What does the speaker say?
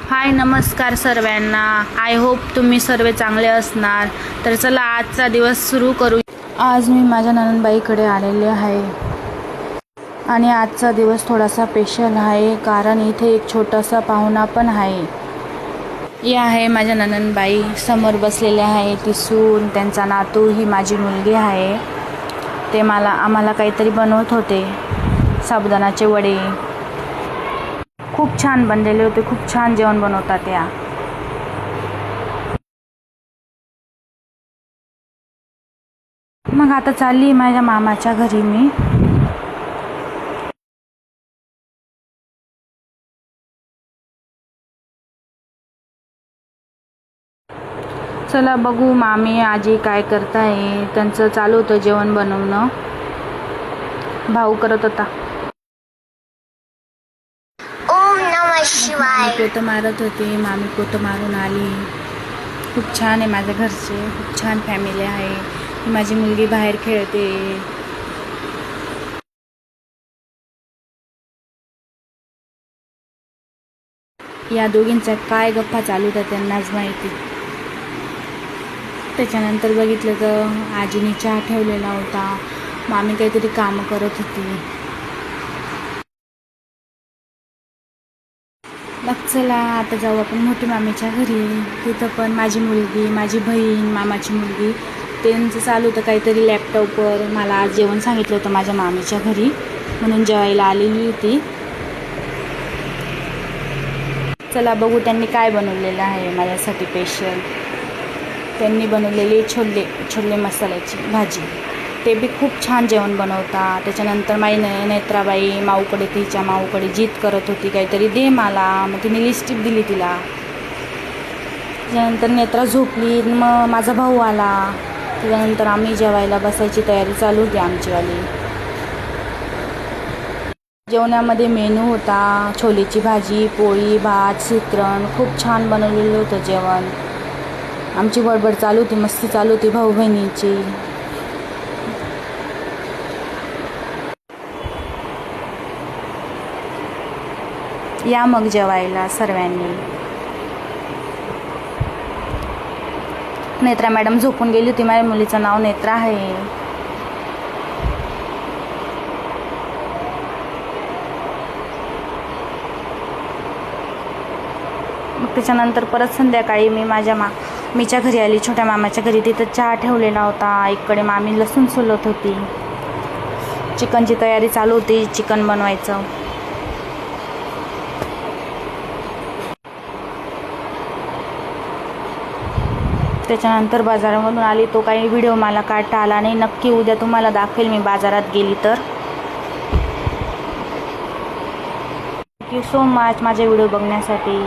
हाय नमस्कार सर्वांना. I hope तुम्ही सर्व चांगले असणार. तर चला आजचा दिवस सुरू करू. आज मी माझ्या नणंदबाईकडे आलेले आहे आणि आजचा दिवस थोडासा स्पेशल आहे कारण इथे एक छोटासा पाहुणा पण आहे. ही आहे माझ्या नणंदबाई, समोर बसलेले आहे ती सून, त्यांचा नातू, ही माझी मुलगी आहे. ते आम्हाला काहीतरी बनवत होते, साबुदाण्याचे वडे. खूप छान बनलेले होते, खूप छान जेवण बनवतात त्या. मग आता चालली माझ्या मामाच्या घरी मी. चला बघू मामी आजी काय करताय. त्यांचं चालू होतं जेवण बनवणं. भाऊ करत होता. मामी पोतं मारत होती. मामी पोतं मारून आली. खूप छान आहे माझ्या घरचे, खूप छान फॅमिली आहे. माझी मुलगी बाहेर खेळते. या दोघींच्या काय गप्पा चालू होत्या त्यांनाच माहिती. त्याच्यानंतर बघितलं तर आजीने चहा ठेवलेला होता. मामी काहीतरी कामं करत होती. मग चला आता जाऊ आपण मोठी मामीच्या घरी. तिथं पण माझी मुलगी, माझी बहीण, मामाची मुलगी, त्यांचं चालू होतं काहीतरी लॅपटॉपवर. मला आज जेवण सांगितलं होतं माझ्या मामीच्या घरी, म्हणून जेवायला आलेली होती. चला बघू त्यांनी काय बनवलेलं आहे माझ्यासाठी स्पेशल. त्यांनी बनवलेली छोले मसाल्याची भाजी. ते बी खूप छान जेवण बनवतात. त्याच्यानंतर माझी नेत्राबाई माऊकडे, तिच्या माऊकडे जिद करत होती काहीतरी दे मला. मग तिने लिपस्टिक दिली तिला. त्याच्यानंतर नेत्रा झोपली. मग माझा भाऊ आला. त्याच्यानंतर आम्ही जेवायला बसायची तयारी चालू होती आमचीवाली. जेवणामध्ये मेनू होता छोलेची भाजी, पोळी, भात, शिकरण. खूप छान बनवलेलं होतं जेवण. आमची बडबड चालू होती, मस्ती चालू होती भाऊ बहिणीची. या मग जेवायला सर्वांनी. नेत्रा मॅडम झोपून गेली होती. माझ्या मुलीचं नाव नेत्रा आहे. मग त्याच्यानंतर परत संध्याकाळी मी माझ्या मीच्या घरी आली, छोट्या मामाच्या घरी. तिथं चहा ठेवलेला होता. इकडे मामी लसूण सोलत होती. चिकनची तयारी चालू होती, चिकन बनवायचं. त्याच्यानंतर बाजारामधून आली. तो काही व्हिडिओ मला काढता आला नाही. नक्की उद्या तुम्हाला दाखवेल मी बाजारात गेली तर. थँक्यू सो मच माझे व्हिडिओ बघण्यासाठी.